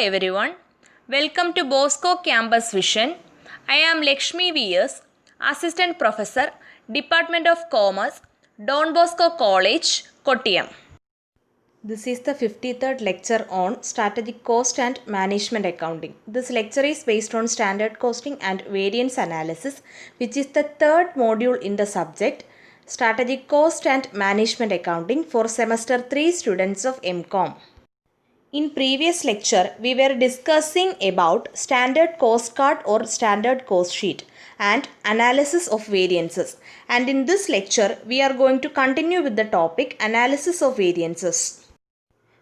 everyone, welcome to Bosco Campus Vision. I am Lakshmi V.S., Assistant Professor, Department of Commerce, Don Bosco College, Kottayam. This is the 53rd lecture on Strategic Cost and Management Accounting. This lecture is based on Standard Costing and Variance Analysis, which is the third module in the subject Strategic Cost and Management Accounting for Semester 3 students of MCOM. In previous lecture, we were discussing about standard cost card or standard cost sheet and analysis of variances. And in this lecture, we are going to continue with the topic analysis of variances.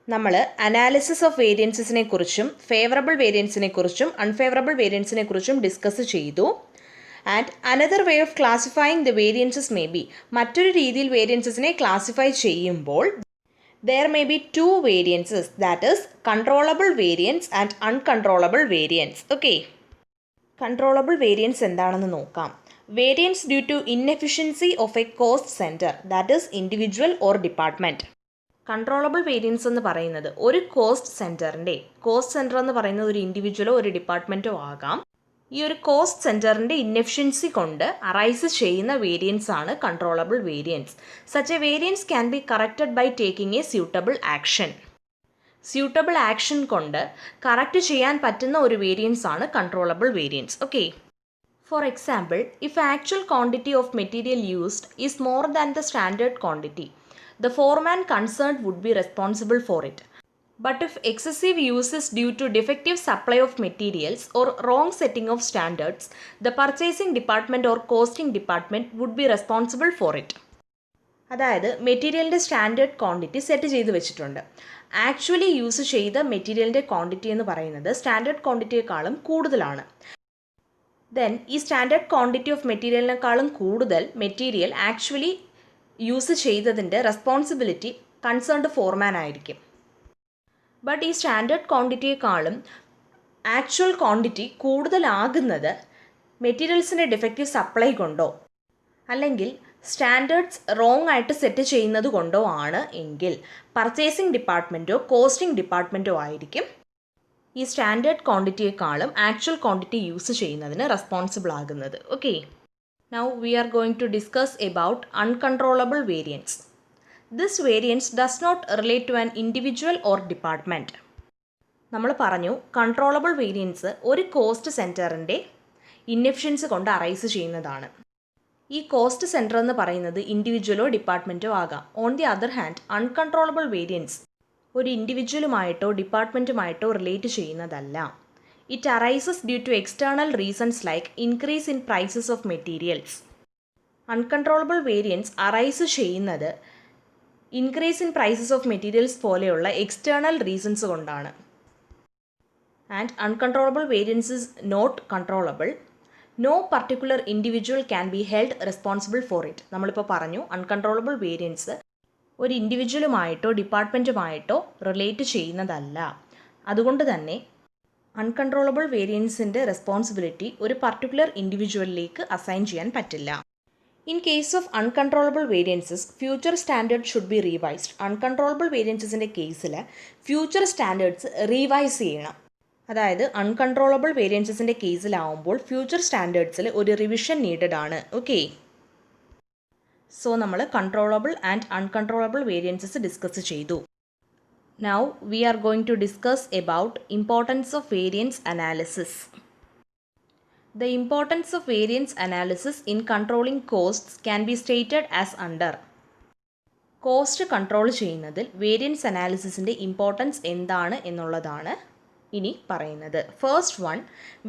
നമ്മൾ analysis of വേരിയൻസിനെ കുറിച്ചും favourable വേരിയൻസിനെ കുറിച്ചും unfavourable വേരിയൻസിനെ കുറിച്ചും discuss ചെയ്തു. And another way of classifying the variances may be, മറ്റൊരു രീതിയിൽ വേരിയൻസസിനെ classify ചെയ്യുമ്പോൾ there may be two variances, that is controllable variance and uncontrollable variance. Okay, controllable variance എന്താണെന്ന് നോക്കാം. Variance due to inefficiency of a cost center, that is individual or department. Controllable variance എന്ന് പറയുന്നത് ഒരു cost centre എന്ന് പറയുന്നത് ഒരു ഇൻഡിവിജ്വലോ ഒരു ഡിപ്പാർട്ട്മെൻറ്റോ ആകാം. ഈ ഒരു കോസ്റ്റ് സെൻറ്ററിൻ്റെ ഇന്നെഫിഷ്യൻസി കൊണ്ട് അറൈസ് ചെയ്യുന്ന വേരിയൻസ് ആണ് controllable variance. Such a variance can be corrected by taking a suitable action. Suitable action കൊണ്ട് കറക്റ്റ് ചെയ്യാൻ പറ്റുന്ന ഒരു വേരിയൻസ് ആണ് controllable variance. Okay, for example, if actual quantity of material used is more than the standard quantity, the foreman concerned would be responsible for it. But if excessive use is due to defective supply of materials or wrong setting of standards, the purchasing department or costing department would be responsible for it. അതായത് മെറ്റീരിയലിൻ്റെ standard quantity set ചെയ്ത് വെച്ചിട്ടുണ്ട്. Actually use ചെയ്ത മെറ്റീരിയലിൻ്റെ quantity എന്ന് പറയുന്നത് standard ക്വാണ്ടിറ്റിയേക്കാളും കൂടുതലാണ്. Then ഈ സ്റ്റാൻഡേർഡ് ക്വാണ്ടിറ്റി ഓഫ് മെറ്റീരിയലിനേക്കാളും കൂടുതൽ മെറ്റീരിയൽ ആക്ച്വലി യൂസ് ചെയ്തതിൻ്റെ റെസ്പോൺസിബിലിറ്റി കൺസേൺഡ് ഫോർമാൻ ആയിരിക്കും. ബട്ട് ഈ സ്റ്റാൻഡേർഡ് ക്വാണ്ടിറ്റിയേക്കാളും ആക്ച്വൽ ക്വാണ്ടിറ്റി കൂടുതലാകുന്നത് മെറ്റീരിയൽസിൻ്റെ ഡിഫക്റ്റീവ് സപ്ലൈ കൊണ്ടോ അല്ലെങ്കിൽ സ്റ്റാൻഡേർഡ്സ് റോങ് ആയിട്ട് സെറ്റ് ചെയ്യുന്നത് കൊണ്ടോ ആണ് എങ്കിൽ പർച്ചേസിംഗ് ഡിപ്പാർട്ട്മെൻറ്റോ കോസ്റ്റിംഗ് ഡിപ്പാർട്ട്മെൻറ്റോ ആയിരിക്കും ഈ സ്റ്റാൻഡേർഡ് ക്വാണ്ടിറ്റിയേക്കാളും ആക്ച്വൽ ക്വാണ്ടിറ്റി യൂസ് ചെയ്യുന്നതിന് റെസ്പോൺസിബിൾ ആകുന്നത്. Okay, now we are going to discuss about uncontrollable variance. This variance does not relate to an individual or department. നമ്മൾ പറഞ്ഞു കൺട്രോളബിൾ വേരിയൻസ് ഒരു കോസ്റ്റ് സെൻറ്ററിൻ്റെ ഇന്നെഫിഷ്യൻസി കൊണ്ട് അറൈസ് ചെയ്യുന്നതാണ്. ഈ കോസ്റ്റ് സെൻറ്റർ എന്ന് പറയുന്നത് ഇൻഡിവിജ്വലോ ഡിപ്പാർട്ട്മെൻറ്റോ ആകാം. On the other hand uncontrollable variance ഒരു ഇൻഡിവിജ്വലുമായിട്ടോ ഡിപ്പാർട്ട്മെൻറ്റുമായിട്ടോ റിലേറ്റ് ചെയ്യുന്നതല്ല. It arises due to external reasons like increase in prices of materials. Uncontrollable variance arise ചെയ്യുന്നത് increase in prices of materials പോലെയുള്ള external reasons കൊണ്ടാണ്. And uncontrollable variance is not controllable. No particular individual can be held responsible for it. നമ്മളിപ്പോൾ പറഞ്ഞു uncontrollable variance ഒരു ഇൻഡിവിജ്വലുമായിട്ടോ ഡിപ്പാർട്ട്മെൻറ്റുമായിട്ടോ relate ചെയ്യുന്നതല്ല. അതുകൊണ്ട് തന്നെ അൺകൺട്രോളബിൾ വേരിയൻസിൻ്റെ റെസ്പോൺസിബിലിറ്റി ഒരു പർട്ടിക്കുലർ ഇൻഡിവിജ്വലിലേക്ക് അസൈൻ ചെയ്യാൻ പറ്റില്ല. In case of uncontrollable variances future standard should be revised. Uncontrollable വേരിയൻസസിൻ്റെ കേസിൽ ഫ്യൂച്ചർ സ്റ്റാൻഡേർഡ്സ് റീവൈസ് ചെയ്യണം. അതായത് അൺകൺട്രോളബിൾ വേരിയൻസസിൻ്റെ കേസിലാവുമ്പോൾ ഫ്യൂച്ചർ സ്റ്റാൻഡേർഡ്സിൽ ഒരു റിവിഷൻ നീഡഡ് ആണ്. ഓക്കെ, സോ നമ്മൾ controllable and uncontrollable variances discuss ചെയ്തു. Now we are going to discuss about importance of variance analysis. The importance of variance analysis in controlling costs can be stated as under. Cost control ചെയ്യുന്നതിൽ variance അനാലിസിസിൻ്റെ importance എന്താണ് എന്നുള്ളതാണ് ഇനി പറയുന്നത്. First one,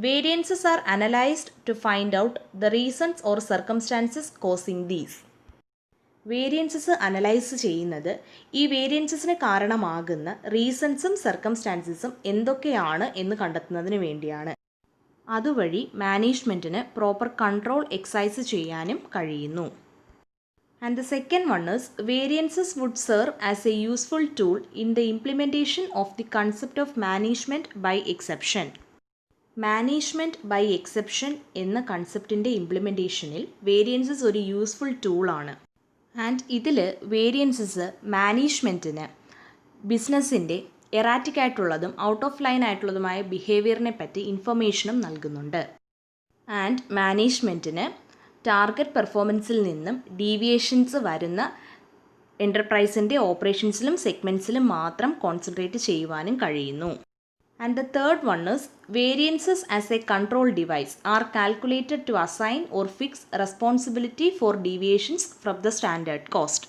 variances are analysed to find out the reasons or circumstances causing these. Variances analyse ചെയ്യുന്നത് ഈ വേരിയൻസസിന് കാരണമാകുന്ന റീസൺസും സർക്കംസ്റ്റാൻസസും എന്തൊക്കെയാണ് എന്ന് കണ്ടെത്തുന്നതിന് വേണ്ടിയാണ്. അതുവഴി മാനേജ്മെൻറ്റിന് പ്രോപ്പർ കൺട്രോൾ എക്സൈസ് ചെയ്യാനും കഴിയുന്നു. And the second one is variances would serve as a useful tool in the implementation of the concept of management by exception. Management by exception എന്ന കൺസെപ്റ്റിൻ്റെ ഇംപ്ലിമെൻറ്റേഷനിൽ വേരിയൻസസ് ഒരു യൂസ്ഫുൾ ടൂളാണ്. ആൻഡ് ഇതിൽ variances മാനേജ്മെൻറ്റിന് ബിസിനസ്സിൻ്റെ എറാറ്റിക് ആയിട്ടുള്ളതും ഔട്ട് ഓഫ് ലൈൻ ആയിട്ടുള്ളതുമായ ബിഹേവിയറിനെ പറ്റി ഇൻഫർമേഷനും നൽകുന്നുണ്ട്. ആൻഡ് മാനേജ്മെൻറ്റിന് ടാർഗറ്റ് പെർഫോമൻസിൽ നിന്നും ഡീവിയേഷൻസ് വരുന്ന എൻ്റർപ്രൈസിൻ്റെ ഓപ്പറേഷൻസിലും സെഗ്മെൻറ്റ്സിലും മാത്രം കോൺസെൻട്രേറ്റ് ചെയ്യുവാനും കഴിയുന്നു. And the third one is variances as a control device are calculated to assign or fix responsibility for deviations from the standard cost.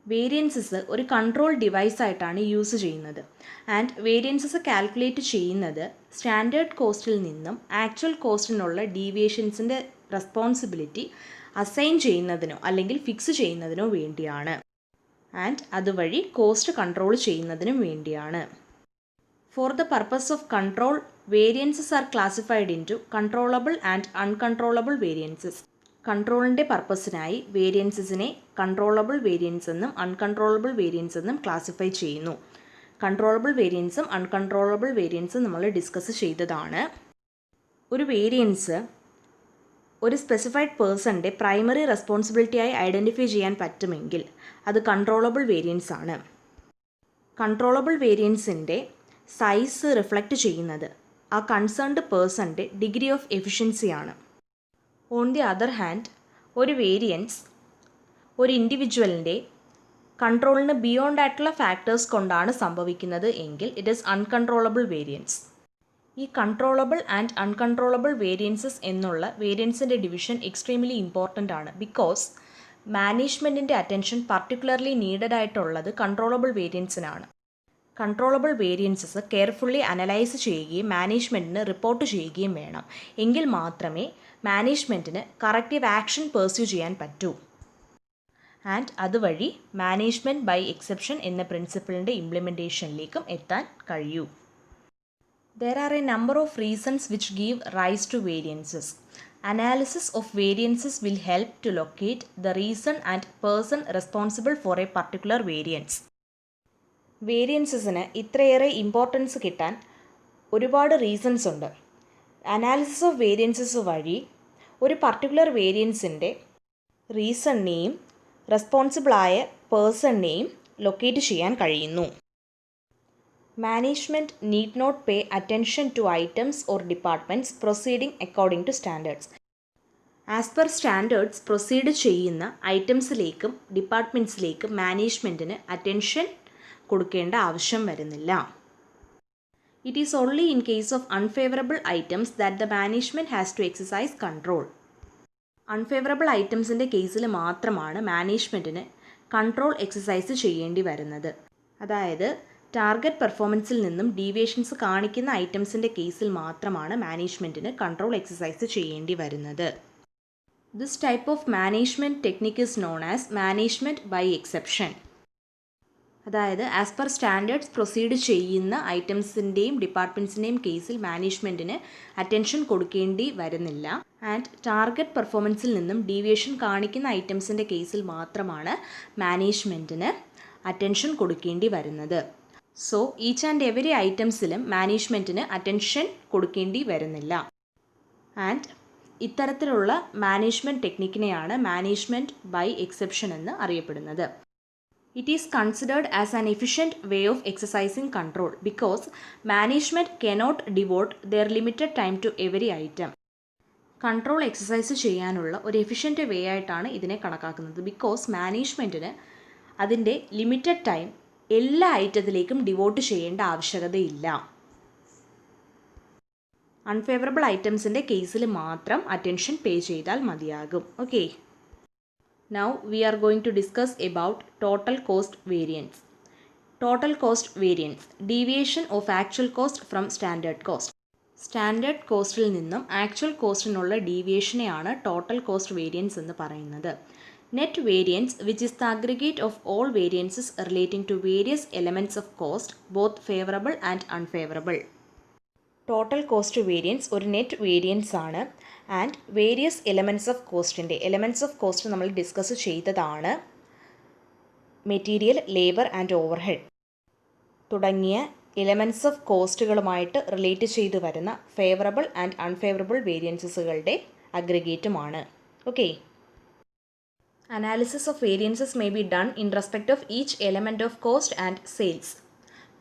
Variances ഒരു കൺട്രോൾ ഡിവൈസ് ആയിട്ടാണ് യൂസ് ചെയ്യുന്നത്. And variances calculate ചെയ്യുന്നത് standard കോസ്റ്റിൽ നിന്നും actual കോസ്റ്റിനുള്ള ഡീവിയേഷൻസിൻ്റെ responsibility assign ചെയ്യുന്നതിനോ അല്ലെങ്കിൽ ഫിക്സ് ചെയ്യുന്നതിനോ വേണ്ടിയാണ്. ആൻഡ് അതുവഴി കോസ്റ്റ് കൺട്രോൾ ചെയ്യുന്നതിനും വേണ്ടിയാണ്. For the purpose of control, variances are classified into controllable and uncontrollable variances. കൺട്രോളിൻ്റെ പർപ്പസിനായി വേരിയൻസസിനെ കൺട്രോളബിൾ വേരിയൻസ് എന്നും അൺകൺട്രോളബിൾ വേരിയൻസ് എന്നും ക്ലാസിഫൈ ചെയ്യുന്നു. കൺട്രോളബിൾ വേരിയൻസും അൺകൺട്രോളബിൾ വേരിയൻസും നമ്മൾ ഡിസ്കസ് ചെയ്തതാണ്. ഒരു വേരിയൻസ് ഒരു സ്പെസിഫൈഡ് പേഴ്സണിൻ്റെ പ്രൈമറി റെസ്പോൺസിബിലിറ്റിയായി ഐഡൻറ്റിഫൈ ചെയ്യാൻ പറ്റുമെങ്കിൽ അത് കൺട്രോളബിൾ വേരിയൻസ് ആണ്. കൺട്രോളബിൾ വേരിയൻസിൻ്റെ സൈസ് റിഫ്ലക്റ്റ് ചെയ്യുന്നത് ആ കൺസേൺഡ് പേഴ്സണിൻ്റെ ഡിഗ്രി ഓഫ് എഫിഷ്യൻസിയാണ്. ഓൺ ദി അതർ ഹാൻഡ്, ഒരു വേരിയൻസ് ഒരു ഇൻഡിവിജ്വലിൻ്റെ കൺട്രോളിന് ബിയോണ്ട് ആയിട്ടുള്ള ഫാക്ടേഴ്സ് കൊണ്ടാണ് സംഭവിക്കുന്നത് എങ്കിൽ ഇറ്റ് ഈസ് അൺകൺട്രോളബിൾ വേരിയൻസ്. ഈ കൺട്രോളബിൾ ആൻഡ് അൺകൺട്രോളബിൾ വേരിയൻസസ് എന്നുള്ള വേരിയൻസിൻ്റെ ഡിവിഷൻ എക്സ്ട്രീംലി ഇമ്പോർട്ടൻ്റ് ആണ്. ബിക്കോസ് മാനേജ്മെൻറ്റിൻ്റെ അറ്റൻഷൻ പർട്ടിക്കുലർലി നീഡഡ് ആയിട്ടുള്ളത് കൺട്രോളബിൾ വേരിയൻസിനാണ്. കൺട്രോളബിൾ വേരിയൻസസ് കെയർഫുള്ളി അനലൈസ് ചെയ്യുകയും മാനേജ്മെൻറ്റിന് റിപ്പോർട്ട് ചെയ്യുകയും വേണം. എങ്കിൽ മാത്രമേ മാനേജ്മെൻറ്റിന് കറക്റ്റീവ് ആക്ഷൻ പെർസ്യൂ ചെയ്യാൻ പറ്റൂ. ആൻഡ് അതുവഴി മാനേജ്മെൻറ്റ് ബൈ എക്സെപ്ഷൻ എന്ന പ്രിൻസിപ്പിളിൻ്റെ ഇംപ്ലിമെൻറ്റേഷനിലേക്കും എത്താൻ കഴിയൂ. There are a number of reasons which give rise to variances. Analysis of variances will help to locate the reason and person responsible for a particular variance. വേരിയൻസസിന് ഇത്രയേറെ importance കിട്ടാൻ ഒരുപാട് reasons ഉണ്ട്. Analysis of variances വഴി ഒരു particular വേരിയൻസിൻ്റെ റീസണിനെയും റെസ്പോൺസിബിളായ പേഴ്സണിനെയും locate ചെയ്യാൻ കഴിയുന്നു. Management need not pay attention to items or departments proceeding according to standards. As per standards proceed ചെയ്യുന്ന ഐറ്റംസിലേക്കും ഡിപ്പാർട്ട്മെൻറ്റ്സിലേക്കും മാനേജ്മെൻറ്റിന് അറ്റൻഷൻ കൊടുക്കേണ്ട ആവശ്യം വരുന്നില്ല. It is only in case of unfavourable items that the management has to exercise control. Unfavourable ഐറ്റംസിൻ്റെ കേസിൽ മാത്രമാണ് മാനേജ്മെൻറ്റിന് കൺട്രോൾ എക്സസൈസ് ചെയ്യേണ്ടി വരുന്നത്. അതായത് ടാർഗറ്റ് പെർഫോമൻസിൽ നിന്നും ഡീവിയേഷൻസ് കാണിക്കുന്ന ഐറ്റംസിൻ്റെ കേസിൽ മാത്രമാണ് മാനേജ്മെൻറ്റിന് കൺട്രോൾ എക്സസൈസ് ചെയ്യേണ്ടി വരുന്നത്. This type of management technique is known as management by exception. അതായത് ആസ് പെർ സ്റ്റാൻഡേർഡ്സ് പ്രൊസീഡ് ചെയ്യുന്ന ഐറ്റംസിൻ്റെയും ഡിപ്പാർട്ട്മെൻറ്റ്സിൻ്റെയും കേസിൽ മാനേജ്മെൻറ്റിന് അറ്റൻഷൻ കൊടുക്കേണ്ടി വരുന്നില്ല. ആൻഡ് ടാർഗറ്റ് പെർഫോമൻസിൽ നിന്നും ഡീവിയേഷൻ കാണിക്കുന്ന ഐറ്റംസിൻ്റെ കേസിൽ മാത്രമാണ് മാനേജ്മെൻറ്റിന് അറ്റൻഷൻ കൊടുക്കേണ്ടി വരുന്നത്. സോ ഈച്ച് ആൻഡ് എവരി ഐറ്റംസിലും മാനേജ്മെൻറ്റിന് അറ്റൻഷൻ കൊടുക്കേണ്ടി വരുന്നില്ല. ആൻഡ് ഇത്തരത്തിലുള്ള മാനേജ്മെൻറ്റ് ടെക്നിക്കിനെയാണ് മാനേജ്മെൻറ്റ് ബൈ എക്സെപ്ഷൻ എന്ന് അറിയപ്പെടുന്നത്. It is considered as an efficient way of exercising control because management cannot devote their limited time to every item. Control exercise ചെയ്യാനുള്ള ഒരു എഫിഷ്യൻറ്റ് വേ ആയിട്ടാണ് ഇതിനെ കണക്കാക്കുന്നത്. ബിക്കോസ് മാനേജ്മെൻറ്റിന് അതിൻ്റെ ലിമിറ്റഡ് ടൈം എല്ലാ ഐറ്റത്തിലേക്കും ഡിവോട്ട് ചെയ്യേണ്ട ആവശ്യകതയില്ല. അൺഫേവറബിൾ ഐറ്റംസിൻ്റെ കേസിൽ മാത്രം അറ്റൻഷൻ പേ ചെയ്താൽ മതിയാകും. Okay, now we are going to discuss about total cost variance. Total cost variance, deviation of actual cost from standard cost. Standard കോസ്റ്റിൽ നിന്നും ആക്ച്വൽ കോസ്റ്റിനുള്ള ഡീവിയേഷനെയാണ് ടോട്ടൽ കോസ്റ്റ് വേരിയൻസ് എന്ന് പറയുന്നത്. Net variance, which is the aggregate of all variances relating to various elements of cost, both favorable and unfavorable. Total cost variance ഒരു net variance ആണ്. And various elements of കോസ്റ്റിൻ്റെ elements of cost നമ്മൾ discuss ചെയ്തതാണ്. Material, labour and overhead തുടങ്ങിയ elements of കോസ്റ്റുകളുമായിട്ട് relate ചെയ്തു വരുന്ന favourable and unfavourable വേരിയൻസസുകളുടെ അഗ്രിഗേറ്റുമാണ്. Okay, Analysis of variances may be done in respect of each element of cost and sales.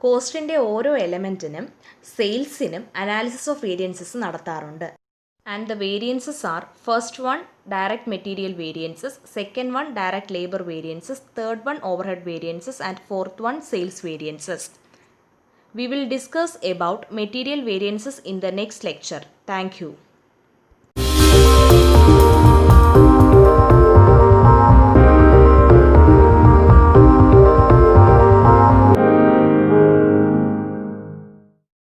കോസ്റ്റിൻ്റെ ഓരോ എലമെൻറ്റിനും സെയിൽസിനും അനാലിസിസ് ഓഫ് വേരിയൻസസ് നടത്താറുണ്ട്. And the variances are first one direct material variances, second one direct labour variances, third one overhead variances and fourth one sales variances. We will discuss about material variances in the next lecture. Thank you.